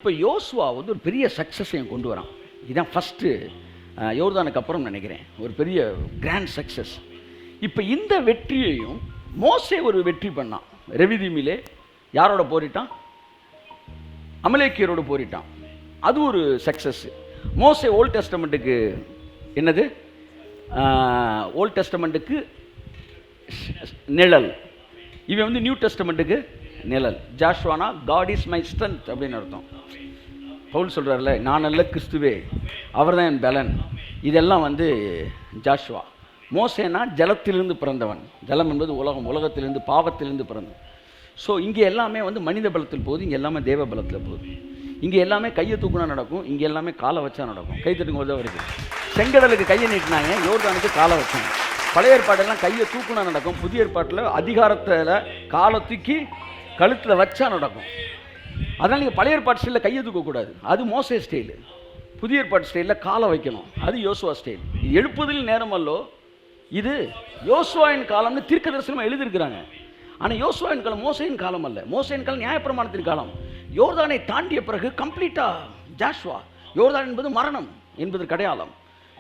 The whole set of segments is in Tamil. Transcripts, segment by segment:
இப்போ யோசுவா வந்து ஒரு பெரிய சக்ஸஸையும் கொண்டு வரான். இதுதான் ஃபஸ்ட்டு யோர்தானுக்கு அப்புறம் நினைக்கிறேன் ஒரு பெரிய கிராண்ட் சக்ஸஸ். இப்போ இந்த வெற்றியையும் மோசே ஒரு வெற்றி பண்ணான். ரெவிதீமிலே யாரோட போரிட்டான்? அமலேக்கியரோடு போரிட்டான். அது ஒரு சக்ஸஸ். மோசே ஓல்ட் டெஸ்டமெண்ட்டுக்கு என்னது? ஓல்ட் டெஸ்டமெண்ட்டுக்கு நிழல். இவன் வந்து நியூ டெஸ்டமெண்ட்டுக்கு நிழல். ஜாஷ்வானா காட் இஸ் மை ஸ்ட்ரென்த் அப்படின்னு அர்த்தம். பவுல் சொல்கிறார்ல, நான் அல்ல கிறிஸ்துவே, அவர் தான் என் பலன். இதெல்லாம் வந்து ஜாஷ்வா. மோசேனா ஜலத்திலிருந்து பிறந்தவன். ஜலம் என்பது உலகம், உலகத்திலிருந்து பாவத்திலிருந்து பிறந்தவன். ஸோ இங்கே எல்லாமே வந்து மனித பலத்தில் போகுது, இங்கே எல்லாமே தேவ பலத்தில் போகுது. இங்கே எல்லாமே கையை தூக்குனா நடக்கும், இங்கே எல்லாமே காலை வச்சா நடக்கும். கை தட்டுங்க போது வருது. செங்கடலுக்கு கையை நீட்டினாங்க, யோர்தானுக்கு காலை வச்சாங்க. பழைய ஏற்பாடெல்லாம் கையை தூக்குனா நடக்கும், புதிய ஏற்பாட்டில் அதிகாரத்தில் காலை தூக்கி கழுத்தில் வச்சா நடக்கும். அதனால் நீங்கள் பழைய ஏற்பாட்டு ஸ்டைலில் கையை தூக்கக்கூடாது, அது மோசே ஸ்டைலு. புதிய ஏற்பாட்டு ஸ்டைலில் காலை வைக்கணும், அது யோசுவா ஸ்டைல். எழுப்புதல் நேரம் அல்லோ இது யோசுவாவின் காலம்னு தீர்க்க தரிசனமாக எழுதியிருக்கிறாங்க. ஆனால் யோசுவாவின் காலம் மோசையின் காலம் அல்ல. மோசையின் காலம் நியாயப்பிரமாணத்தின் காலம். யோர்தானை தாண்டிய பிறகு கம்ப்ளீட்டாக ஜாஷ்வா. யோர்தான் என்பது மரணம் என்பதற்கு அடையாளம்.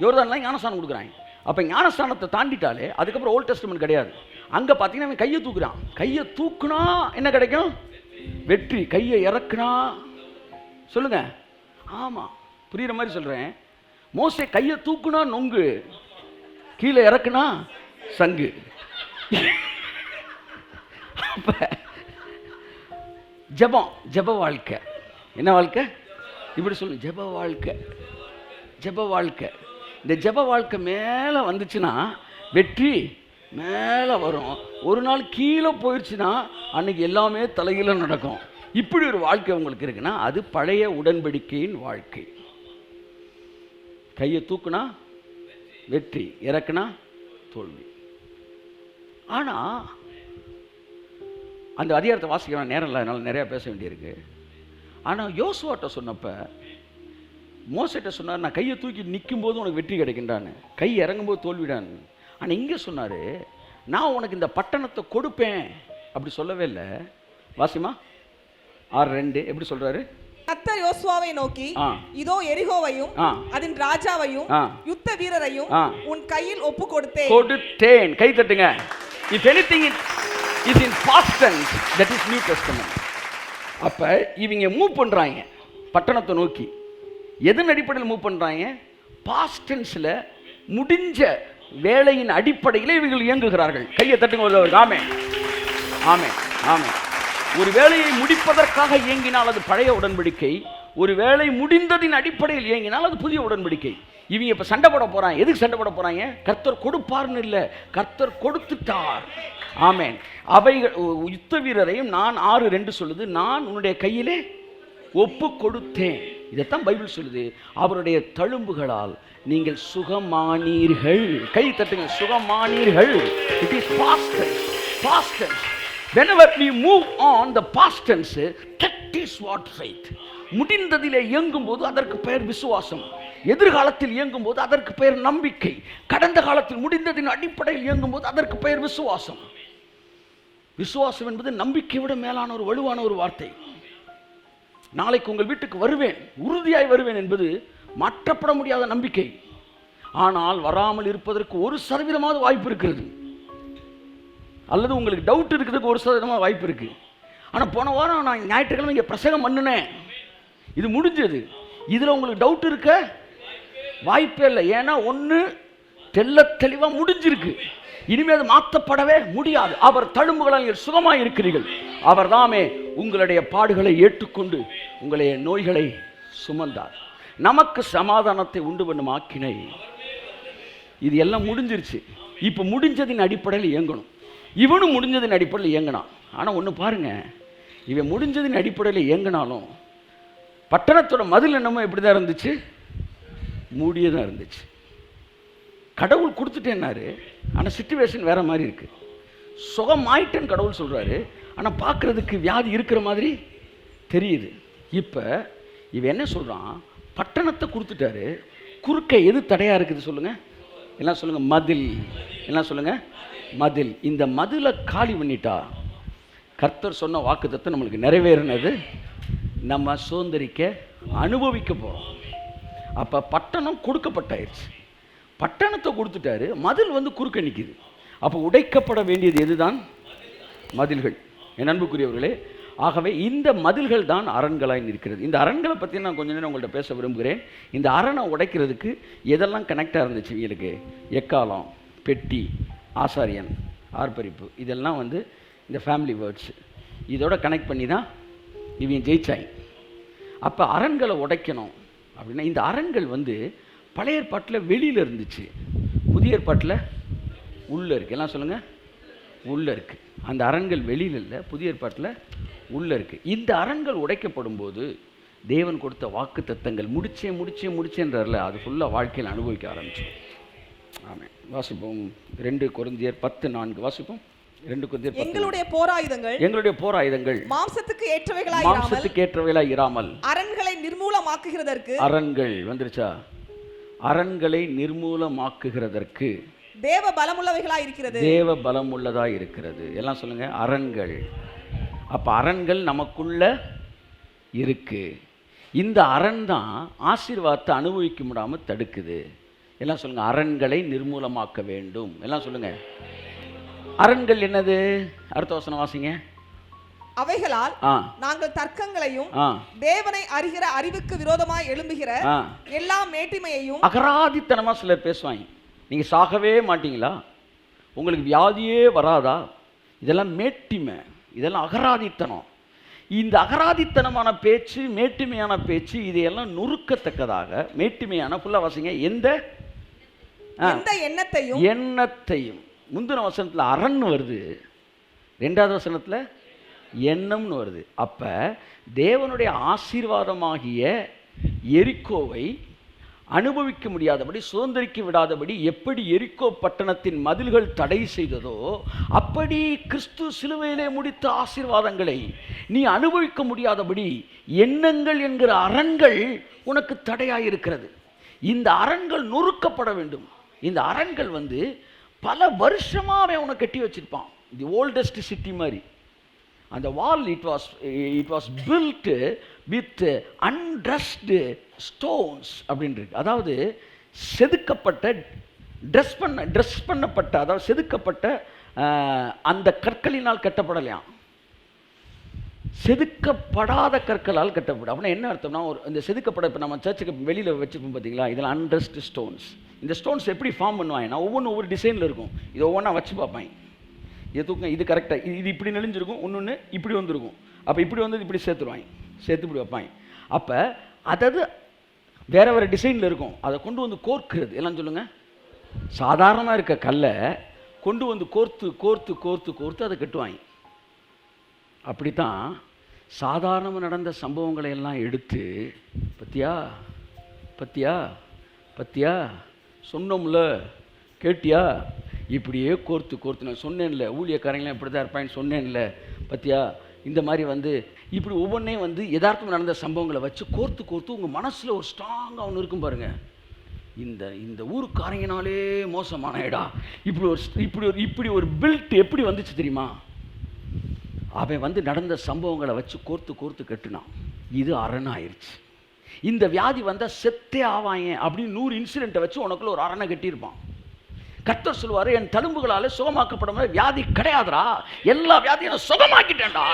யோர்தான்லாம் ஞானஸ்தானம் கொடுக்குறாங்க. அப்போ ஞானஸ்தானத்தை தாண்டிட்டாலே அதுக்கப்புறம் ஓல்ட் டெஸ்டமெண்ட் கிடையாது. அங்கே பார்த்தீங்கன்னா அவன் கையை தூக்குறான். கையை தூக்குனா என்ன கிடைக்கும்? வெற்றி. கையை இறக்குனா சொல்லுங்க, ஆமாம், புரியுற மாதிரி சொல்கிறேன். மோசே கையை தூக்குனா நொங்கு, கீழே இறக்குனா சங்கு. அப்போ ஜபம், ஜப வாழ்க்கை. என்ன வாழ்க்கை? இப்படி சொல்லு, ஜப வாழ்க்கை. ஜப வாழ்க்கை. இந்த ஜப வாழ்க்கை மேலே வந்துச்சுன்னா வெற்றி மேலே வரும். ஒரு நாள் கீழே போயிடுச்சுன்னா அன்னைக்கு எல்லாமே தலைகீழ நடக்கும். இப்படி ஒரு வாழ்க்கை உங்களுக்கு இருக்குன்னா அது பழைய உடன்படிக்கையின் வாழ்க்கை. கையை தூக்குனா வெற்றி, இறக்குனா தோல்வி. ஆனால் அந்த அதிகாரத்தை வாசிக்க நேரம் இல்லை, அதனால் நிறையா பேச வேண்டியிருக்கு. ஆனால் யோசுவாட்ட சொன்னப்போ மோசேட்ட சொன்னார், நான் கையை தூக்கி நிற்கும் போது உனக்கு வெற்றி கிடைக்கின்றான்னு, கை இறங்கும்போது தோல்விடான்னு. ஆனால் இங்கே சொன்னார், நான் உனக்கு இந்த பட்டணத்தை கொடுப்பேன் அப்படி சொல்லவே இல்லை. வாசிமா 6:2 எப்படி சொல்றாரு? கர்த்தர் யோசுவாவை நோக்கி, இதோ எரிகோவையும் அதன் ராஜாவையும் யுத்த வீரரையும் உன் கையில் ஒப்பு கொடுத்தேன். கை தட்டுங்க. If anything is in past tense, that is New Testament. அப்ப இவங்க மூவ் பண்றாங்க பட்டணத்தை நோக்கி. எதன் அடிப்படையில் மூவ் பண்றாங்க? பாஸ்ட் டென்ஸ்ல முடிஞ்ச வேலையின் அடிப்படையில் இவர்கள் இயங்குகிறார்கள். கையை தட்டுங்க. ஆமே ஆமே ஆமே. ஒரு வேலையை முடிப்பதற்காக இயங்கினால் அது பழைய உடன்படிக்கை. ஒரு வேலை முடிந்ததின் அடிப்படையில் இயங்கினால் அது புதிய உடன்படிக்கை. இவங்க இப்ப சண்டை போட போறாங்க. எதுக்கு சண்டை போட போறாங்க? கர்த்தர் கொடுப்பார்னு இல்லை, கர்த்தர் கொடுத்துட்டார். ஆமேன். அவைகள் யுத்த வீரரையும் நான் 6:2 சொல்லுது, நான் உன்னுடைய கையிலே ஒப்பு கொடுத்தேன். இதைத்தான் பைபிள் சொல்லுது. அவருடைய தழும்புகளால் நீங்கள் சுகமானீர்கள். கை தட்டுங்க. சுகமானீர்கள். It is past tense. Past tense. Whenever we move on the past tense, that is what faith. முடிந்ததிலே இயங்கும் போது அதற்கு பெயர் விசுவாசம். எதிர்காலத்தில் இயங்கும் போது அதற்கு பெயர் நம்பிக்கை. கடந்த காலத்தில் முடிந்ததின் அடிப்படையில் இயங்கும் போது அதற்கு பெயர் விசுவாசம். விசுவாசம் என்பது நம்பிக்கை விட மேலான ஒரு வலுவான ஒரு வார்த்தை. நாளைக்கு உங்கள் வீட்டுக்கு வருவேன், உறுதியாய் வருவேன் என்பது மாற்றப்பட முடியாத நம்பிக்கை. ஆனால் வராமல் இருப்பதற்கு 1% வாய்ப்பு இருக்கிறது. அல்லது உங்களுக்கு டவுட் இருக்கிறதுக்கு 1% வாய்ப்பு இருக்கு. ஆனால் போன வாரம் நான் ஞாயிற்றுக்கிழமை இங்கே பிரசங்கம் பண்ணினேன், இது முடிஞ்சது. இதில் உங்களுக்கு டவுட் இருக்க வாய்ப்பே இல்லை. ஏன்னா ஒன்று தெள்ள தெளிவாக முடிஞ்சிருக்கு. இனிமேல் அது மாற்றப்படவே முடியாது. அவர் தழும்புகளால் சுகமாக இருக்கிறீர்கள். அவர் தாமே உங்களுடைய பாடுகளை ஏற்றுக்கொண்டு உங்களுடைய நோய்களை சுமந்தார். நமக்கு சமாதானத்தை உண்டு பண்ணும் ஆக்கினை. இது எல்லாம் முடிஞ்சிருச்சு. இப்போ முடிஞ்சதின் அடிப்படையில் இயங்கணும். இவனும் முடிஞ்சதின் அடிப்படையில் இயங்கினான். ஆனால் ஒன்று பாருங்க, இவன் முடிஞ்சதின் அடிப்படையில் இயங்கினாலும் பட்டணத்தோட மதில் என்னமோ எப்படி தான் இருந்துச்சு? மூடியதான் இருந்துச்சு. கடவுள் கொடுத்துட்டேன்னாரு, ஆனால் சிச்சுவேஷன் வேற மாதிரி இருக்கு. சுகமாயிட்டேன்னு கடவுள் சொல்றாரு, ஆனால் பார்க்கறதுக்கு வியாதி இருக்கிற மாதிரி தெரியுது. இப்போ இவன் என்ன சொல்றான்? பட்டணத்தை கொடுத்துட்டாரு, குறுக்க எது தடையா இருக்குது சொல்லுங்க? எல்லாம் சொல்லுங்க. மதில். எல்லாம் சொல்லுங்க. மதில். இந்த மதிலை காலி பண்ணிட்டா கர்த்தர் சொன்ன வாக்குத்தத்தம் நம்மளுக்கு நிறைவேறினது நம்ம சுதந்திரிக்க அனுபவிக்க போகிறோம். அப்போ பட்டணம் கொடுக்கப்பட்டாயிருச்சு, பட்டணத்தை கொடுத்துட்டாரு, மதில் வந்து குறுக்க நிற்கிது. அப்போ உடைக்கப்பட வேண்டியது எதுதான்? மதில்கள். என் அன்புக்குரியவர்களே, ஆகவே இந்த மதில்கள் தான் அரண்களாய் நிற்கிறது. இந்த அரண்களை பற்றி நான் கொஞ்ச நேரம் உங்கள்கிட்ட பேச விரும்புகிறேன். இந்த அரணை உடைக்கிறதுக்கு எதெல்லாம் கனெக்டாக இருந்துச்சு இவங்களுக்கு? எக்காலம், பெட்டி, ஆசாரியன், ஆர்ப்பரிப்பு, இதெல்லாம் வந்து இந்த ஃபேமிலி வேர்ட்ஸ். இதோட கனெக்ட் பண்ணி தான் இவங்க ஜெயிச்சாங்க. அப்போ அரண்களை உடைக்கணும் அப்படின்னா, இந்த அரண்கள் வந்து பழைய ஏற்பாட்டில் வெளியில் இருந்துச்சு, புதிய ஏற்பாட்டில் உள்ளே இருக்குது. எல்லாம் சொல்லுங்கள், உள்ளே இருக்குது. அந்த அரண்கள் வெளியில் இல்லை, புதிய ஏற்பாட்டில் உள்ளே இருக்குது. இந்த அரண்கள் உடைக்கப்படும் போது தேவன் கொடுத்த வாக்கு தத்தங்கள் முடிச்சேன்றதில் அது ஃபுல்லாக வாழ்க்கையில் அனுபவிக்க ஆரம்பிச்சோம். ஆமாம். வாசிப்போம் 2 கொரிந்தியர் 10:4 வாசிப்போம். 2 கொரிந்தியர். எங்களுடைய போராயுதங்கள் மாம்சத்துக்கு ஏற்றவைகளாய் இராமல் அரண்களை நிர்மூலமாக்குகிறதற்கு. அரண்கள் வந்துருச்சா? அரண்களை நிர்மூலமாக்குகிறதற்கு தேவ பலமுள்ளவைகளாய் இருக்கிறது. தேவ பலமுள்ளதாய் இருக்கிறது. எல்லாம் சொல்லுங்க, அரண்கள். அப்ப அரண்கள் நமக்குள்ள இருக்கு. இந்த அரண் தான் ஆசீர்வாதத்தை அனுபவிக்க முடியாம தடுக்குது. எல்லாம் சொல்லுங்க, அரண்களை நிர்மூலமாக்க வேண்டும். எல்லாம் சொல்லுங்க. அரண்கள் என்னது? அடுத்த வசனம் வாசிங்க. அவைகளால் நாங்கள் தர்க்கங்களையும் தேவனை அறிகிற அறிவுக்கு விரோதமாய் எழும்புகிற எல்லா மேட்டிமையையும். அகராதித்தனமா சிலர் பேசுவாங்க. நீங்க சாகவே மாட்டீங்களா? உங்களுக்கு வியாதியே வராதா? இதெல்லாம் மேட்டிமை, இதெல்லாம் அகராதித்தனம். இந்த அகராதித்தனமான பேச்சு, மேட்டிமையான பேச்சு, இதையெல்லாம் நொறுக்கத்தக்கதாக மேட்டிமையான ஃபுல்லா வாசிங்க. எந்த எண்ணத்தையும். முந்தின வசனத்துல அரண் வருது, 2வது வசனத்துல எண்ணம்னு வருது. அப்ப தேவனுடைய ஆசீர்வாதமாகிய எரிக்கோவை அனுபவிக்க முடியாதபடி, சுதந்திரிக்க விடாதபடி எப்படி எரிக்கோ பட்டணத்தின் மதில்கள் தடை செய்ததோ, அப்படி கிறிஸ்து சிலுவையிலே முடித்த ஆசீர்வாதங்களை நீ அனுபவிக்க முடியாதபடி எண்ணங்கள் என்கிற அரண்கள் உனக்கு தடையாயிருக்கிறது. இந்த அரண்கள் நொறுக்கப்பட வேண்டும். இந்த அரண்கள் வந்து பல வருஷமாவே உனக்கு கட்டி வச்சிருப்பான். தி ஓல்டஸ்ட் சிட்டி மாதிரி அந்த wall it was built with undressed stones அப்படின்னு இருக்கு. அதாவது செதுக்கப்பட்ட ட்ரெஸ் பண்ணப்பட்ட, அதாவது செதுக்கப்பட்ட அந்த கற்களினால் கட்டப்படலையாம், செதுக்கப்படாத கற்களால் கட்டப்படும். அப்படின்னா என்ன அர்த்தம்னா, ஒரு இந்த செதுக்கப்பட, இப்போ நம்ம சர்ச்சுக்கு வெளியில் வச்சுப்போம் பார்த்தீங்களா, இதில் அன்ட்ரஸ்டு ஸ்டோன்ஸ். இந்த ஸ்டோன்ஸ் எப்படி ஃபார்ம் பண்ணுவாங்கன்னா, ஒவ்வொரு டிசைனில் இருக்கும். இது ஒவ்வொன்றா வச்சு பார்ப்பாங்க. இது தூக்கம், இது கரெக்டாக, இது இப்படி நெளிஞ்சிருக்கும், ஒன்று இப்படி வந்துருக்கும். அப்போ இப்படி வந்து இப்படி சேர்த்துருவாங்க, சேர்த்து இப்படி வைப்பாங்க. அப்போ அதாவது வேறு டிசைனில் இருக்கும். அதை கொண்டு வந்து கோர்க்கிறது. எல்லாம் சொல்லுங்கள். சாதாரணமாக இருக்க கல்லை கொண்டு வந்து கோர்த்து அதை கட்டுவாங்க. அப்படித்தான் சாதாரணமாக நடந்த சம்பவங்களை எல்லாம் எடுத்து, பத்தியா சொன்னோம்ல, கேட்டியா, இப்படியே கோர்த்து நான் சொன்னேன்ல, ஊழியக்காரங்களாம் இப்படி தான் இருப்பான்னு சொன்னேன்ல, பத்தியா, இந்த மாதிரி வந்து இப்படி ஒவ்வொன்றையும் வந்து யதார்த்தம் நடந்த சம்பவங்களை வச்சு கோர்த்து உங்கள் மனசில் ஒரு ஸ்ட்ராங்காக ஒன்று இருக்கும் பாருங்கள். இந்த ஊருக்காரங்கனாலே மோசமான இடம், இப்படி ஒரு பில்ட் எப்படி வந்துச்சு தெரியுமா? அவன் வந்து நடந்த சம்பவங்களை வச்சு கோர்த்து கட்டுனான். இது அரணாயிருச்சு. இந்த வியாதி வந்தால் செத்தே ஆவாங்க அப்படின்னு 100 இன்சிடென்ட்டை வச்சு உனக்குள்ள ஒரு அரணை கட்டியிருப்பான். கர்த்தர் சொல்லுவார், என் தழும்புகளாலே சுகமாக்கப்படும் வியாதி கிடையாதுரா, எல்லா வியாதியும் நான் சுகமாக்கிட்டேன்டா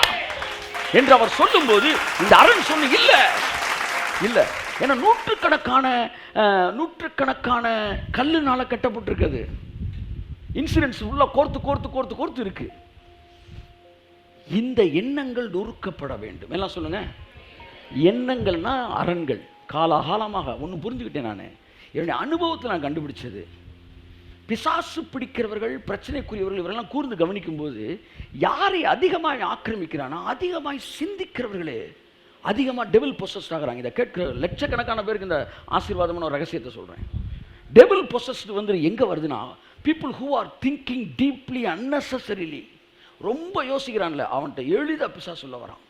என்று அவர் சொல்லும்போது இந்த அரண் சொன்ன இல்லை. ஏன்னா நூற்றுக்கணக்கான கல்லுனால கட்டப்பட்டிருக்குது. இன்சிடென்ட்ஸ் உள்ள கோர்த்து இருக்கு. இந்த எண்ணங்கள் நொறுக்கப்பட வேண்டும். எல்லாம் சொல்லுங்க. எண்ணங்கள்னா அரண்கள். காலகாலமாக ஒன்று புரிஞ்சுக்கிட்டேன். நான் என்னுடைய அனுபவத்தில் நான் கண்டுபிடிச்சது, பிசாசு பிடிக்கிறவர்கள், பிரச்சனைக்குரியவர்கள், இவரெல்லாம் கூர்ந்து கவனிக்கும் போது யாரை அதிகமாக ஆக்கிரமிக்கிறானா, அதிகமாக சிந்திக்கிறவர்களே அதிகமாக டெவில் பொசஸ்ட் ஆகிறாங்க. இதை கேட்கிற லட்சக்கணக்கான பேருக்கு இந்த ஆசீர்வாதமான ஒரு ரகசியத்தை சொல்கிறேன். டெவில் பொசஸ்ட் வந்து எங்கே வருதுன்னா, people who are thinking deeply unnecessarily. ரொம்ப யோசிக்கிறான்ல, அவன்கிட்ட எளிதாக பிசாசு சொல்ல வரான்.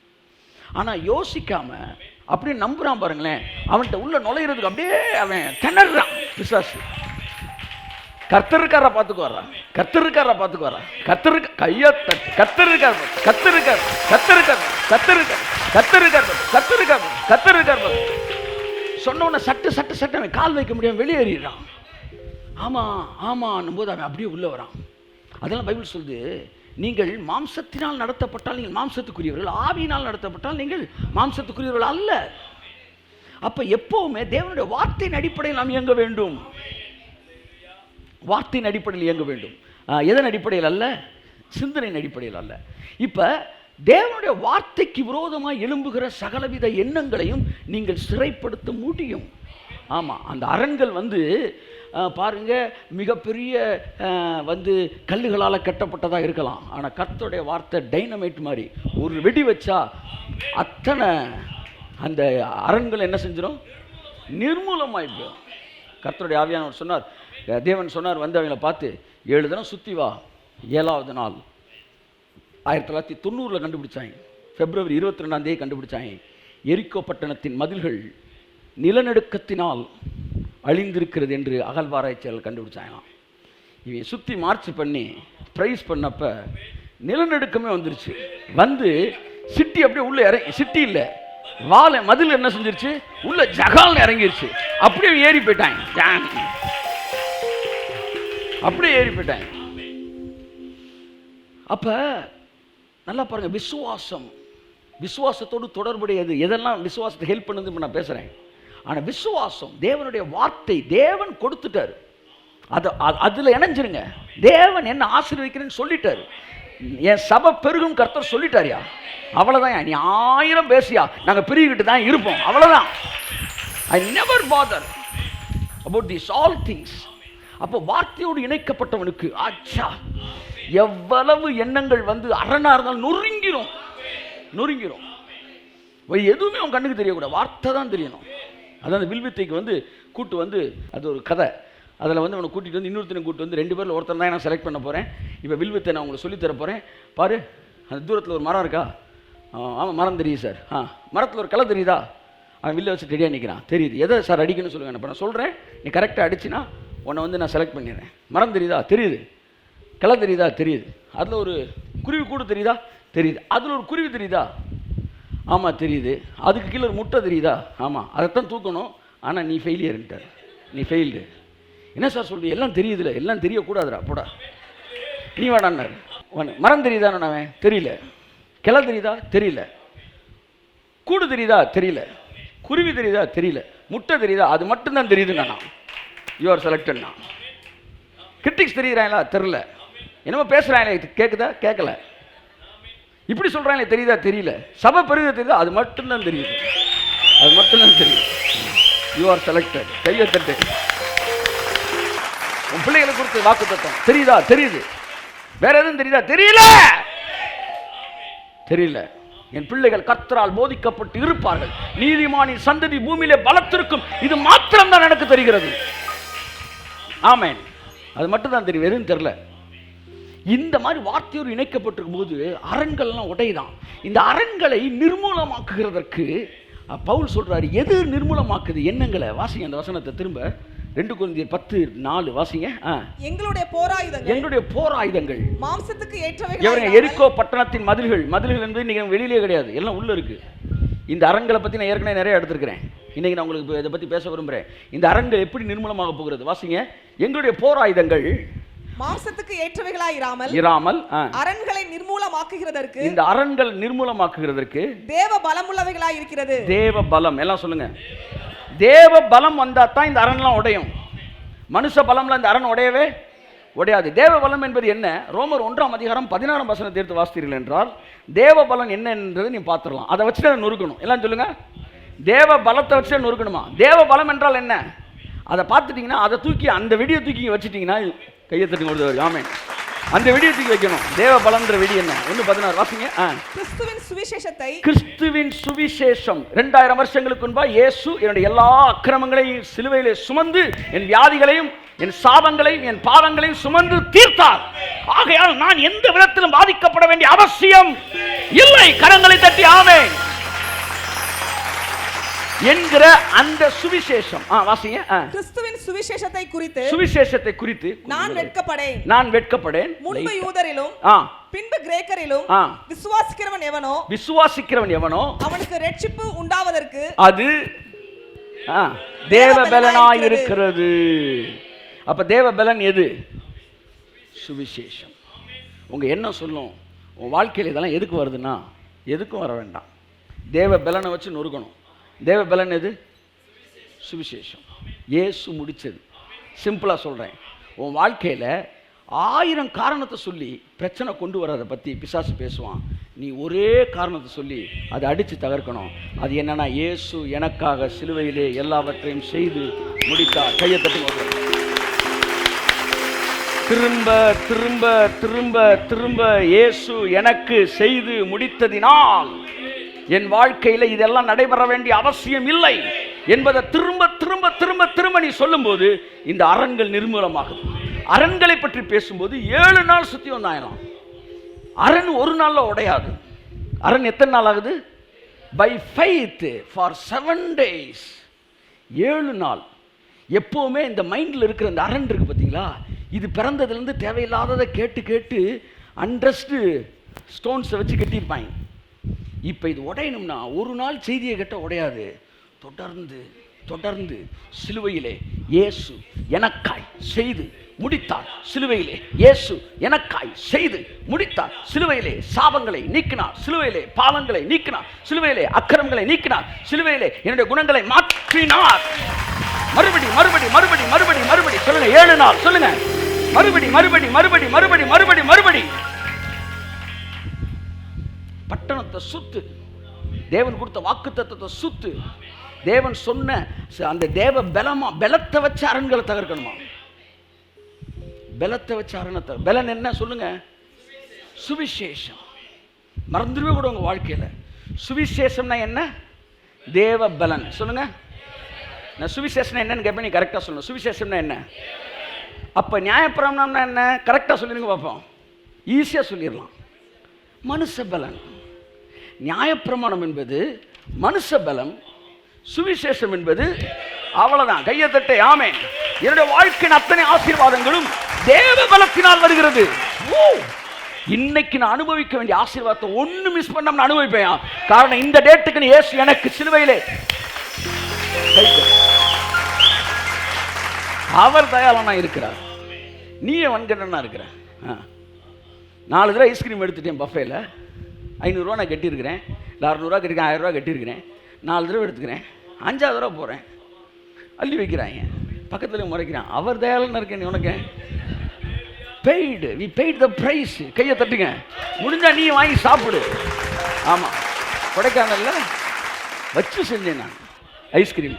ஆனால் யோசிக்காம அப்படியே நம்புறான் பாருங்களேன், அவன்கிட்ட உள்ள நுழையிறதுக்கு அப்படியே அவன் திணறான் பிசாசு. கர்த்தருக்கார பார்த்துக்கு வர்றான். கர்த்தர் இருக்காரா பார்த்துக்குவாரா? கர்த்தர் கையை தட்டி கர்த்தர் இருக்கார், கர்த்தர் இருக்கார், கர்த்தர் இருக்கார், கர்த்தர் இருக்கார், கர்த்தர் இருக்கார், கர்த்தர் இருக்கார், கர்த்தர் இருக்கார். சொன்ன உடனே சட்டு சட்டு சட்டு அவன் கால் வைக்க முடியாம வெளியேறான். ஆமா ஆமான்னும் போது அவன் அப்படியே உள்ள வரான். அதெல்லாம் பைபிள் சொல்லுது, நீங்கள் மாம்சத்தினால் நடத்தப்பட்டால் நீங்கள் மாம்சத்துக்குரியவர்கள், ஆவியினால் நடத்தப்பட்டால் நீங்கள் மாம்சத்துக்குரியவர்கள் அல்ல. அப்ப எப்பவுமே தேவனுடைய வார்த்தையின் அடிப்படையில் நாம் இயங்க வேண்டும். வார்த்தையின் அடிப்படையில் இயங்க வேண்டும். எதன் அடிப்படையில் அல்ல? சிந்தனையின் அடிப்படையில் அல்ல. இப்ப தேவனுடைய வார்த்தைக்கு விரோதமாக எழும்புகிற சகலவித எண்ணங்களையும் நீங்கள் சிறைப்படுத்த முடியும். ஆமா, அந்த அரண்கள் வந்து பாருங்க, மிகப்பெரிய வந்து கல்லுகளால் கட்டப்பட்டதாக இருக்கலாம். ஆனால் கர்த்தருடைய வார்த்தை டைனமைட் மாதிரி, ஒரு வெடி வச்சா அத்தனை அந்த அரண்கள் என்ன செஞ்சிடும்? நிர்மூலமாயிடும். கர்த்தருடைய ஆவியானவர் சொன்னார், தேவன் சொன்னார், வந்து அவங்களை பார்த்து 7 தினம் சுற்றி வா. 7வது நாள் 1990 கண்டுபிடிச்சாங்க. பிப்ரவரி 22 கண்டுபிடிச்சாங்க. எரிக்கோ பட்டணத்தின் மதில்கள் நிலநடுக்கத்தினால் அழிந்திருக்கிறது என்று அகழ்வாராய்ச்சியாளர்கள் கண்டுபிடிச்சாங்களாம். இவன் சுற்றி மார்ச் பண்ணி ப்ரைஸ் பண்ணப்ப நிலநடுக்கமே வந்துருச்சு. வந்து சிட்டி அப்படியே உள்ள இறங்கி, சிட்டி இல்லை வாழை மதில் என்ன செஞ்சிருச்சு? உள்ள ஜகால் இறங்கிருச்சு. அப்படியே ஏறி போயிட்டாங்க, அப்படியே ஏறி போயிட்டாங்க. அப்ப நல்லா பாருங்க, விசுவாசம், விசுவாசத்தோடு தொடர்புடையது. எதெல்லாம் விசுவாசத்தை ஹெல்ப் பண்ணுது நான் பேசுறேன். ஆனா விசுவாசம், தேவனுடைய வார்த்தை தேவன் கொடுத்துட்டாரு, அதுல இணைஞ்சிருங்க. தேவன் என்ன ஆசீர்வதிக்கிறேன்னு சொல்லிட்டாரு. என் சபை பெருகும் கர்த்தர் சொல்லிட்டாரியா, அவ்வளவுதான். நீ 1000 பேசியா, நாங்க பெருகிட்டு தான் இருப்போம், அவ்வளவுதான். I never bother about these all things. அப்போ வார்த்தையோடு இணைக்கப்பட்டவனுக்கு ஆச்சா, எவ்வளவு எண்ணங்கள் வந்து அரணா இருந்தாலும் நொறுங்கிரும், நொறுங்கிரும். எதுவுமே அவன் கண்ணுக்கு தெரியக்கூடாது, வார்த்தை தான் தெரியணும். அதான் அந்த வில்வித்தைக்கு வந்து கூட்டு வந்து, அது ஒரு கதை. அதில் வந்து அவனை கூட்டிகிட்டு வந்து இன்னொருத்தனை கூட்டு வந்து 2 பேரில் ஒருத்தன் தான் நான் செலக்ட் பண்ண போகிறேன். இப்போ வில்வித்தை நான் உங்களுக்கு சொல்லித்தர போகிறேன். பாரு, அந்த தூரத்தில் ஒரு மரம் இருக்கா? ஆமாம் மரம் தெரியுது சார். மரத்தில் ஒரு களை தெரியுதா? அவன் வில்லை வச்சு ரெடியாக நிற்கிறான். தெரியுது. எதை சார் அடிக்கணும்னு சொல்லுங்கள். இப்போ நான் சொல்கிறேன், நீ கரெக்டாக அடிச்சுன்னா உன்னை வந்து நான் செலக்ட் பண்ணிடுறேன். மரம் தெரியுதா? தெரியுது. களை தெரியுதா? தெரியுது. அதில் ஒரு குருவி கூடு தெரியுதா? தெரியுது. அதில் ஒரு குருவி தெரியுதா? ஆமாம் தெரியுது. அதுக்கு கீழே ஒரு முட்டை தெரியுதா? ஆமாம், அதைத்தான் தூக்கணும். ஆனால் நீ ஃபெயிலியர்ன்ட்டார், நீ ஃபெயில்டு. என்ன சார் சொல்லுது? எல்லாம் தெரியுதுல, எல்லாம் தெரியக்கூடாதுடா போடா, நீ வாடான்னார். மரம் தெரியுதான்னு அவன் தெரியல. கிளை தெரியுதா? தெரியல. கூடு தெரியுதா? தெரியல. குருவி தெரியுதா? தெரியல. முட்டை தெரியுதா? அது மட்டும்தான் தெரியுதுங்க. நான் யூஆர் செலக்டட்னா. கிரிட்டிக்ஸ் தெரியுறாங்களா? தெரியல. என்னமோ பேசுகிறாங்களே, கேட்குதா? கேட்கல. இப்படி சொல்கிறாங்களே, தெரியுதா? தெரியல. சபை பெருக தெரியுதா? அது மட்டும்தான் தெரியுது, அது மட்டும்தான் தெரியுது. You are selected. கையை தட்டு. உன் பிள்ளைகளை குறித்து வாக்கு தத்துவம் தெரியுதா? தெரியுது. வேற எதுவும் தெரியுதா? தெரியல, தெரியல. என் பிள்ளைகள் கர்த்தரால் போதிக்கப்பட்டு இருப்பார்கள், நீதிமானின் சந்ததி பூமியிலே பலத்திருக்கும். இது மாத்திரம் தான் எனக்கு தெரிகிறது. ஆமென். அது மட்டும் தான் தெரியும், எதுவும் தெரியல. இந்த மாதிரி வார்த்தையோடு இணைக்கப்பட்டிருக்கும் போது அரண்கள்லாம் உடைதான். இந்த அரண்களை நிர்மூலமாக்குகிறதற்கு பவுல் சொல்றாரு. எது நிர்மூலமாக்குது? எண்ணங்களை. வாசிங்க அந்த வசனத்தை திரும்ப. 2 கொரிந்தியர் 10:4 வாசிங்க. எங்களுடைய போராயுதங்கள், எங்களுடைய போராயுதங்கள் மாம்சத்துக்கு ஏற்றவைகள். எரிக்கோ பட்டணத்தின் மதில்கள். மதில்கள் என்பது நீங்க வெளியிலே கிடையாது, எல்லாம் உள்ள இருக்கு. இந்த அரண்களை பத்தி நான் ஏற்கனவே நிறைய எடுத்திருக்கிறேன். இன்னைக்கு நான் உங்களுக்கு இதை பத்தி பேச விரும்புறேன். இந்த அரண்கள் எப்படி நிர்மூலமாக போகிறது? வாசிங்க. எங்களுடைய போராயுதங்கள் மாம்சத்துக்கு ஏற்றவைகளாய் இராமல் அரண்களை நிர்மூலமாக்குகிறதற்கு, இந்த அரண்கள் நிர்மூலமாக்குகிறதற்கு தேவ பலமுள்ளவைகளாய் இருக்கிறது. தேவ பலம். எல்லாம் சொல்லுங்க. தேவ பலம் வந்தா தான் இந்த அரண்லாம் உடையும். மனுஷ பலம்ல இந்த அரண் உடையவே உடையாது. தேவ பலம் என்பது என்ன? ரோமர் 1:16 வசனத்தை எடுத்து வாசித்தீர்கள் என்றால் தேவ பலம் என்ன என்றதை நீ பார்த்துடலாம். அதை வச்சுட்டு அதை நொறுக்கணும். எல்லாம் சொல்லுங்க. தேவ பலத்தை வச்சு நொறுக்கணுமா? தேவ பலம் என்றால் என்ன? அதை பார்த்துட்டீங்கன்னா, அதை தூக்கி அந்த வெடியை தூக்கி வச்சுட்டீங்கன்னா, கையை தட்டி கொடுத்து. ஆமென். அந்த வெடியை தூக்கி வைக்கணும். தேவ பலம்ன்ற வெடி என்ன? 1:16 வாசிங்க. கிறிஸ்துவின் சுவிசேஷத்தை, கிறிஸ்துவின் சுவிசேஷம் 2000 வருஷங்களுக்கு முன்பா இயேசு என்னுடைய எல்லா அக்கிரமங்களையும் சிலுவையிலே சுமந்து என் வியாதிகளையும் என் சாபங்களையும் என் பாவங்களையும் சுமந்து தீர்த்தார். ஆகையால் நான் எந்த விதத்திலும் பாதிக்கப்பட வேண்டிய அவசியம் இல்லை. கரங்களை தட்டி ஆமென். என்கிற அந்த சுவிசேஷம். வாசிங்க. கிறிஸ்துவின் சுவிசேஷத்தை குறித்து நான் வெட்கப்படேன். முன்பு யூதரிலும் பின்பு கிரேக்கரிலும் விசுவாசிக்கிறவன் எவனோ அவனுக்கு ரட்சிப்பு உண்டாவதற்கு அது தேவ பலனாய் இருக்கிறது. அப்ப தேவ பலன் எது? சுவிசேஷம். உங்க என்ன சொல்லும்? உன் வாழ்க்கையில் இதெல்லாம் எதுக்கு வருதுன்னா எதுக்கும் வர வேண்டாம். தேவ பலனை வச்சு நொறுக்கணும். தேவ பலன் எது? சுவிசேஷம். இயேசு முடிச்சது. சிம்பிளா சொல்றேன். உன் வாழ்க்கையில 1000 காரணத்தை சொல்லி பிரச்சனை கொண்டு வர்றதை பற்றி பிசாசு பேசுவான். நீ ஒரே காரணத்தை சொல்லி அதை அடித்து தகர்க்கணும். அது என்னன்னா, இயேசு எனக்காக சிலுவையிலே எல்லாவற்றையும் செய்து முடித்தார். கையை தட்டி திரும்ப திரும்ப திரும்ப திரும்ப இயேசு எனக்கு செய்து முடித்ததினால் என் வாழ்க்கையில் இதெல்லாம் நடைபெற வேண்டிய அவசியம் இல்லை என்பதை திரும்ப திரும்ப திரும்ப திரும்ப நீ சொல்லும்போது இந்த அரண்கள் நிர்மூலமாகுது. அரண்களை பற்றி பேசும்போது 7 நாள் சுத்தி வந்தாயிரம். அரண் ஒரு நாள்ல உடையாது. அரண் எத்தனை நாள் ஆகுது? By faith for 7 days. 7 நாள். எப்பவுமே இந்த மைண்டில் இருக்கிற இந்த அரண் இருக்கு பார்த்தீங்களா, இது பிறந்ததுலேருந்து தேவையில்லாததை கேட்டு கேட்டு அண்ட்ரஸ்டு ஸ்டோன்ஸை வச்சு கட்டியிருப்பாங்க. இப்போ இது உடையணும்னா ஒரு நாள் செய்தியை கேட்ட உடையாது. தொடர்ந்து தொடர்ந்து சிலுவையிலே இயேசு எனக்காய் செய்து முடித்தார். சிலுவையிலே இயேசு எனக்காய் செய்து முடித்தார். சிலுவையிலே சாபங்களை நீக்கினார். சிலுவையிலே பாவங்களை நீக்கினார். சிலுவையிலே அக்கிரமங்களை நீக்கினார். சிலுவையிலே என்னுடைய குணங்களை மாற்றினார். மறுபடி மறுபடி மறுபடி மறுபடி மறுபடி சொல்லுங்க. 7 நாள் சொல்லுங்க. மறுபடி மறுபடி மறுபடி மறுபடி மறுபடி மறுபடி பட்டணத்தை சுத்து. தேவன் கொடுத்த வாக்குத்தத்தத்தை சுத்து. தேவன் சொன்ன அந்த தேவ பலத்தை வச்சு அரண்களை தகர்க்கணுமா? பலத்தை வச்சு அரணத்தை. பலன் என்ன சொல்லுங்க? சுவிசேஷம். மறந்துடுவே கூட உங்க வாழ்க்கையில. சுவிசேஷம்னா என்ன? தேவ பலன். சொல்லுங்க. நான் சுவிசேஷம் என்னன்னு கேட்பேன், நீ கரெக்டா சொல்லணும். சுவிசேஷம்னா என்ன? அப்ப நியாயப்பிரமாணம்னா என்ன? கரெக்டா சொல்லிருங்க பார்ப்போம். ஈஸியா சொல்லிடலாம். மனுஷ பலன். நியாயப்பிரமாணம் என்பது மனுஷ பலம். சுவிசேஷம் என்பது அவ்வளவுதான். கையை தட்டை ஆமென். என்னுடைய வாழ்க்கையின் அத்தனை ஆசீர்வாதங்களும் தேவ பலத்தினால் வருகிறது. இன்னைக்கு நான் அனுபவிக்க வேண்டிய ஆசீர்வாதத்தை ஒண்ணு மிஸ் பண்ணாம நான் அனுபவிப்பேன். காரணம் இந்த டேட்டுக்கு இயேசு எனக்கு சிலுவையிலே அவர் தயாளனா இருக்கிறார். நீ வன்கண்ணனா இருக்கிற. 4 தடவை ஐஸ்கிரீம் எடுத்துட்டேன் பஃபேல. 500 ரூபா நான் கட்டியிருக்கிறேன். 600 ரூபா கட்டிருக்கேன். 1000 ரூபா கட்டியிருக்கிறேன். 4 தடவை எடுத்துக்கிறேன். 5ஆவது தடவை போகிறேன். அள்ளி வைக்கிறாங்க. பக்கத்தில் முறைக்கிறான். அவர் தயாளன்னு இருக்கேன். உனக்கு paid. We paid the price. கையை தட்டுங்க. முடிஞ்சா நீ வாங்கி சாப்பிடு. ஆமாம், கொடைக்கானல்ல வச்சு செஞ்சேன் நான் ஐஸ்கிரீம்.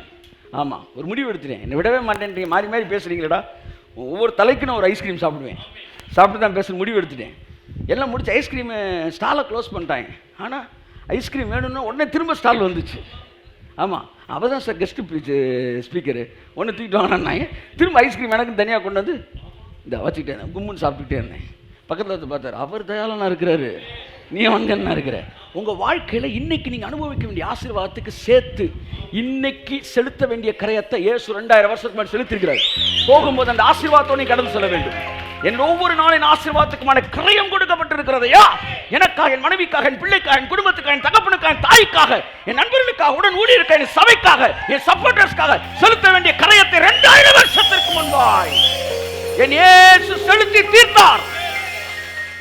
ஆமாம், ஒரு முடிவு எடுத்துட்டேன். என்னை விடவே மாட்டேன்றீங்க. மாறி மாறி பேசுகிறீங்களடா. ஒவ்வொரு தலைக்கு நான் ஒரு ஐஸ்கிரீம் சாப்பிடுவேன். சாப்பிட்டு தான் பேச முடிவு எடுத்துட்டேன். எல்லாம் முடிச்சு ஐஸ்கிரீமு ஸ்டாலை க்ளோஸ் பண்ணிட்டாங்க. ஆனால் ஐஸ்கிரீம் வேணும்னா உடனே திரும்ப ஸ்டால் வந்துச்சு. ஆமாம், அவள் தான் சார் கெஸ்ட்டு ஸ்பீக்கரு. ஒன்று தூக்கிட்டு வாங்கினாங்க. திரும்ப ஐஸ்கிரீம் எனக்கு தனியாக கொண்டு வந்து இந்த வச்சுக்கிட்டே இருந்தேன். கும்முன்னு சாப்பிட்டுக்கிட்டே இருந்தேன். பக்கத்தில் வந்து பார்த்தார். அவர் தயாளனா இருக்கிறாரு, நீ வங்கன்னா இருக்கிற. உங்கள் வாழ்க்கையில் இன்னைக்கு நீங்கள் அனுபவிக்க வேண்டிய ஆசீர்வாதத்துக்கு சேர்த்து இன்னைக்கு செலுத்த வேண்டிய கரையத்தை இயேசு 2000 வருஷத்துக்கு முன்னாடி செலுத்திருக்கிறார். போகும்போது அந்த ஆசீர்வாதத்தோடு நீ கடந்து செல்ல வேண்டும். என் ஒவ்வொரு நாளின் ஆசீர்வாதத்துக்குமான கிரயம் கொடுக்கப்பட்டிருக்கிறதையா, எனக்காக, என் மனைவிக்காக, என் பிள்ளைக்காக, என் குடும்பத்துக்காக, என் தகப்பனுக்காக, என் தாய்க்காக, என் நண்பர்களுக்காக, உடன் ஊழியருக்காக, என் சபைக்காக, என் சப்போர்ட்டர்ஸ்க்காக செலுத்த வேண்டிய கரையத்தை 2000 வருஷத்திற்கு முன்பாய் என் இயேசு செலுத்தி தீர்த்தார்.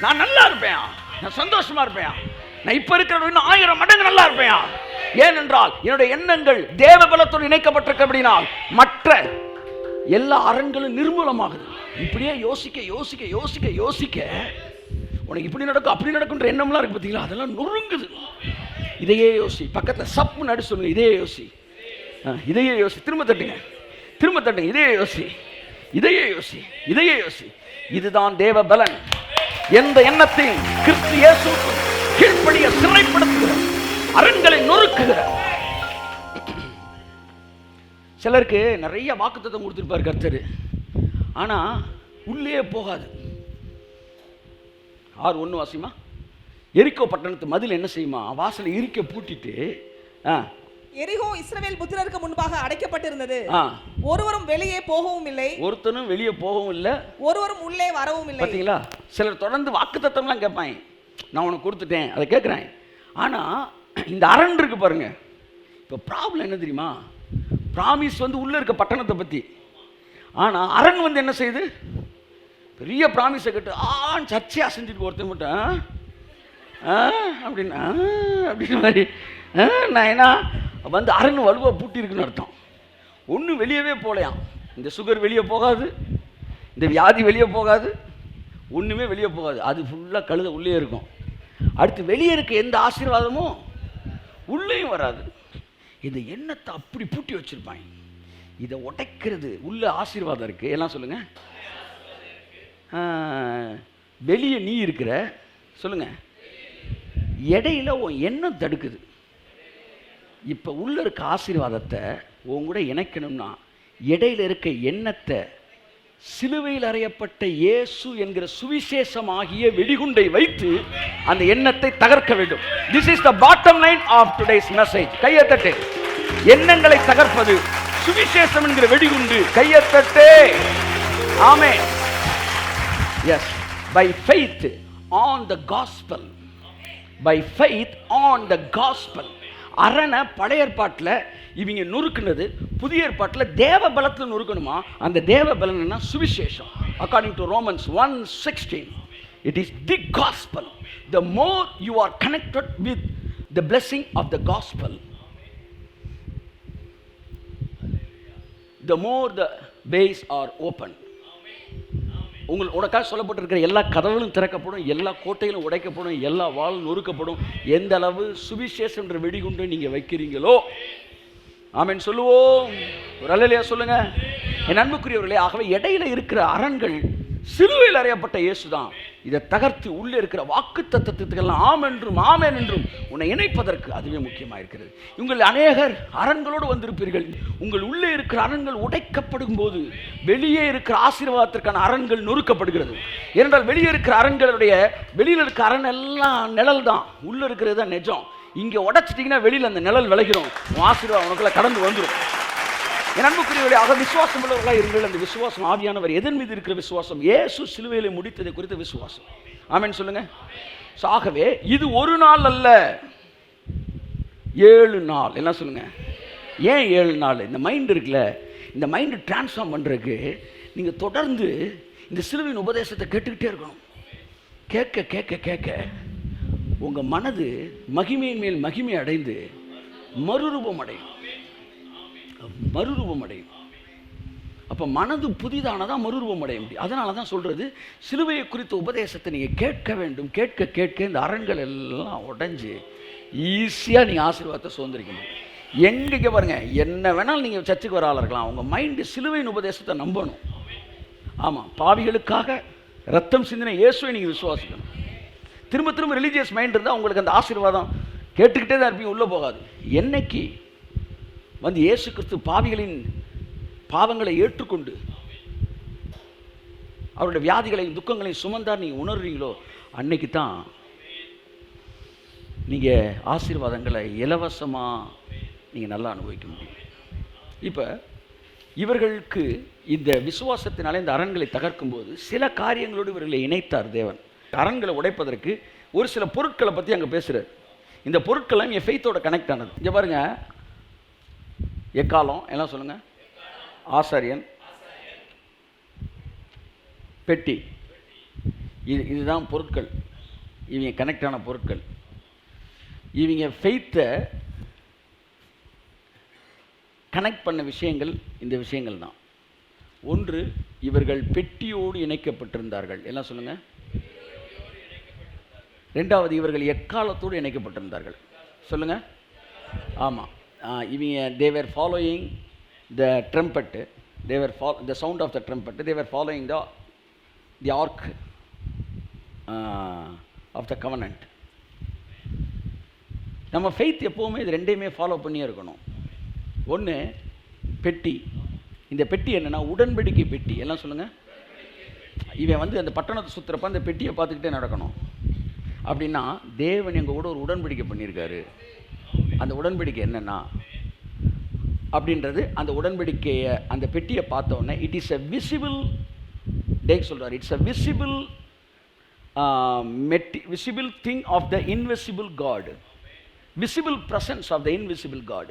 நான் நல்லா இருப்பேன், நான் சந்தோஷமா இருப்பேன், நான் இப்ப இருக்கிற இன்னும் 1000 மடங்கு நல்லா இருப்பேன். ஏனென்றால் என்னுடைய எண்ணங்கள் தேவ பலத்தோடு இணைக்கப்பட்டிருக்க அப்படினால் மற்ற எல்லா அரண்களும் நிர்மூலமாகுது. இப்படியே யோசிக்க யோசிக்க யோசிக்க யோசிக்க உனக்கு இப்படி நடக்கும் அப்படி நடக்கும்ன்ற எண்ணம்லாம் இருக்கு பார்த்தீங்களா, அதெல்லாம் நொறுங்குது. இதையே யோசி. பக்கத்தில் சப்பு நடு சொல்லுங்க. இதையே யோசி, இதையே யோசி. திரும்ப தட்டுங்க, திரும்ப தட்டுங்க. இதையே யோசி, இதையே யோசி, இதையே யோசி. இதுதான் தேவ பலன். எந்த எண்ணத்தையும் கிறிஸ்து இயேசுவுக்கு கீழ்ப்படிய சிறைப்படுத்துகிற, அரண்களை நொறுக்குகிற. சிலருக்கு நிறைய வாக்குத்தத்தம் கொடுத்துருப்பார் கர்த்தர், ஆனால் உள்ளே போகாது. 6:1 வாசிமா. எரிக்கோ பட்டணத்து மதில் என்ன செய்யுமா, வாசலை இறுக்க பூட்டிட்டு எரிகோ இஸ்ரவேல் புத்திரருக்கு முன்பாக அடைக்கப்பட்டிருந்தது. ஒருவரும் வெளியே போகவும் இல்லை, ஒருத்தனும் வெளியே போகவும் இல்லை, ஒருவரும் உள்ளே வரவும் இல்லை. பார்த்தீங்களா? சிலர் தொடர்ந்து வாக்குத்தத்தம்லாம் கேட்பாங்க, நான் உனக்கு கொடுத்துட்டேன், அதை கேட்குறேன். ஆனால் இந்த அரண் இருக்கு பாருங்க, இப்போ ப்ராப்ளம் என்ன தெரியுமா? ப்ராமிஸ் வந்து உள்ளே இருக்க பட்டணத்தை பற்றி, ஆனால் அரண் வந்து என்ன செய்யுது? பெரிய ப்ராமிஸை கேட்டு சர்ச்சையாக செஞ்சுட்டு ஒருத்தன் மட்டும் அப்படின்னா அப்படின்ற மாதிரி நான் ஏன்னா வந்து அரண் வலுவாக பூட்டி இருக்குன்னு அர்த்தம். ஒன்றும் வெளியவே போகலையாம். இந்த சுகர் வெளியே போகாது, இந்த வியாதி வெளியே போகாது, ஒன்றுமே வெளியே போகாது. அது ஃபுல்லாக கழுத உள்ளே இருக்கும். அடுத்து வெளியே இருக்க எந்த ஆசீர்வாதமும் உள்ளேயும் வராது. இந்த எண்ணத்தை அப்படி பூட்டி வச்சுருப்பாங்க. இதை உடைக்கிறது உள்ள ஆசீர்வாதம் இருக்குது. எல்லாம் சொல்லுங்கள். வெளியே நீ இருக்கிற சொல்லுங்கள், இடையில உன் எண்ணம் தடுக்குது. இப்போ உள்ள இருக்க ஆசீர்வாதத்தை உன் கூட இணைக்கணும்னா இடையில இருக்க எண்ணத்தை சிலுவையில் அறையப்பட்ட இயேசு என்கிற சுவிசேஷமாகிய வெடிகுண்டை வைத்து அந்த எண்ணத்தை தகர்க்க வேண்டும். This is the bottom line of today's message. கையத்தட்டு. எண்ணங்களை தகர்ப்பது சுவிசேஷம் என்கிற வெடிகுண்டு. கையத்தட்டு. Amen. Yes, by faith on the gospel. By faith on the gospel. அரணை பழைய ஏற்பாட்டில் இவங்க நொறுக்குனது, புதிய ஏற்பாட்டில் தேவ பலத்தில் நொறுக்கணுமா? அந்த தேவ பலன் என்ன? சுவிசேஷம். According to Romans 1:16, it is the gospel. The more you are connected with the blessing of the gospel, the more the ways are open. உனக்காக சொல்லப்பட்டிருக்கிற எல்லா கதவுகளும் திறக்கப்படும், எல்லா கோட்டைகளும் உடைக்கப்படும், எல்லா வாளும் நொறுக்கப்படும். எந்த அளவு சுவிசேஷம் என்ற வெடிகுண்டை நீங்கள் வைக்கிறீங்களோ. ஆமென் சொல்லுவோம். ஒரு அல்லேலூயா சொல்லுங்க. என் அன்புக்குரியவர்களே, ஆகவே இடையில இருக்கிற அரண்கள் சிலுவையில் அறையப்பட்ட இயேசு தான். இதை தகர்த்து உள்ளே இருக்கிற வாக்கு தத்துவத்துக்கெல்லாம் ஆம் என்றும் ஆமென் என்றும் உன்னை இணைப்பதற்கு அதுவே முக்கியமாக இருக்கிறது. உங்கள் அநேகர் அரண்களோடு வந்திருப்பீர்கள். உங்கள் உள்ளே இருக்கிற அரண்கள் உடைக்கப்படும் போது வெளியே இருக்கிற ஆசீர்வாதத்திற்கான அரண்கள் நொறுக்கப்படுகிறது. ஏனென்றால் வெளியே இருக்கிற அரண்களுடைய வெளியில் இருக்கிற அரண் எல்லாம் நிழல் தான், உள்ளே இருக்கிறது தான் நிஜம். இங்கே உடைச்சிட்டிங்கன்னா வெளியில் அந்த நிழல் விளைகிறோம், ஆசீர்வாதம் உனக்குள்ள கடந்து வந்துடும். என் அன்புக்குரியவர்களே, ஆக விசுவாசம் உள்ளவர்களாக இருங்கள். அந்த விசுவாசம் ஆவியானவர் எதன் மீது இருக்கிற விசுவாசம்? இயேசு சிலுவையிலே முடித்ததை குறித்த விசுவாசம். ஆமென் சொல்லுங்க. ஆகவே இது ஒரு நாள் அல்ல, 7 நாள். என்ன சொல்லுங்க? ஏன் 7 நாள்? இந்த மைண்ட் இருக்குல்ல, இந்த மைண்டு டிரான்ஸ்ஃபார்ம் பண்ணுறதுக்கு நீங்கள் தொடர்ந்து இந்த சிலுவையின் உபதேசத்தை கேட்டுக்கிட்டே இருக்கணும். கேட்க கேட்க கேட்க உங்கள் மனது மகிமையின் மேல் மகிமை அடைந்து மறுரூபம் அடையும். மறுரூபம் அடையும். அப்போ மனது புதிதானதான் மறுரூபம் அடைய முடியும். அதனால தான் சொல்கிறது, சிலுவையை குறித்த உபதேசத்தை நீங்கள் கேட்க வேண்டும். கேட்க கேட்க இந்த அரண்கள் எல்லாம் உடைஞ்சு ஈஸியாக நீங்கள் ஆசீர்வாதத்தை சுதந்திரிக்க முடியும். எங்கே பாருங்க, என்ன வேணாலும் நீங்கள் சர்ச்சுக்கு வர ஆளாக இருக்கலாம், உங்கள் மைண்டு சிலுவையின் உபதேசத்தை நம்பணும். ஆமாம், பாவிகளுக்காக ரத்தம் சிந்தின இயேசுவை நீங்கள் விசுவாசிக்கணும். திரும்ப திரும்ப ரிலீஜியஸ் மைண்ட் இருந்தால் உங்களுக்கு அந்த ஆசீர்வாதம் கேட்டுக்கிட்டே தான் இருப்பீங்க, உள்ளே போகாது. என்னைக்கு வந்து இயேசு கிறிஸ்து பாவிகளின் பாவங்களை ஏற்றுக்கொண்டு அவருடைய வியாதிகளையும் துக்கங்களையும் சுமந்தார் நீங்கள் உணர்றீங்களோ, அன்னைக்கு தான் நீங்கள் ஆசீர்வாதங்களை இலவசமாக நீங்கள் நல்லா அனுபவிக்க முடியும். இப்போ இவர்களுக்கு இந்த விசுவாசத்தினாலே இந்த அரண்களை தகர்க்கும்போது சில காரியங்களோடு இவர்களை இணைத்தார் தேவன். அரண்களை உடைப்பதற்கு ஒரு சில பொருட்களை பற்றி அங்கே பேசுகிறார். இந்த பொருட்கள்லாம் என் ஃபெய்த்தோட கனெக்ட் ஆனது. இங்கே பாருங்கள், எக்காலம் எல்லாம் சொல்லுங்கள், ஆசாரியன், பெட்டி, இதுதான் பொருட்கள். இவங்க கனெக்டான பொருட்கள். இவங்க ஃபெய்த்தை கனெக்ட் பண்ண விஷயங்கள் இந்த விஷயங்கள் தான். ஒன்று, இவர்கள் பெட்டியோடு இணைக்கப்பட்டிருந்தார்கள். எல்லாம் சொல்லுங்கள். ரெண்டாவது, இவர்கள் எக்காலத்தோடு இணைக்கப்பட்டிருந்தார்கள். சொல்லுங்கள். ஆமாம், இவங்க they were following the trumpet, they were the sound of the trumpet, they were following the ark of the covenant. நம்ம ஃபெய்த் எப்போவுமே இது ரெண்டையுமே ஃபாலோ பண்ணியே இருக்கணும். ஒன்று பெட்டி. இந்த பெட்டி என்னென்னா உடன்படிக்கை பெட்டி. எல்லாம் சொல்லுங்கள். இவன் வந்து அந்த பட்டணத்தை சுற்றுறப்ப அந்த பெட்டியை பார்த்துக்கிட்டே நடக்கணும். அப்படின்னா தேவன் எங்கள் கூட ஒரு உடன்படிக்கை பண்ணியிருக்காரு. அந்த உடன்படிக்கை என்னென்னா அப்படின்றது அந்த உடன்படிக்கையை அந்த பெட்டியை பார்த்த உடனே it is a visible tag சொல்கிறார், it's a visible visible thing of the invisible God, visible presence of the invisible God.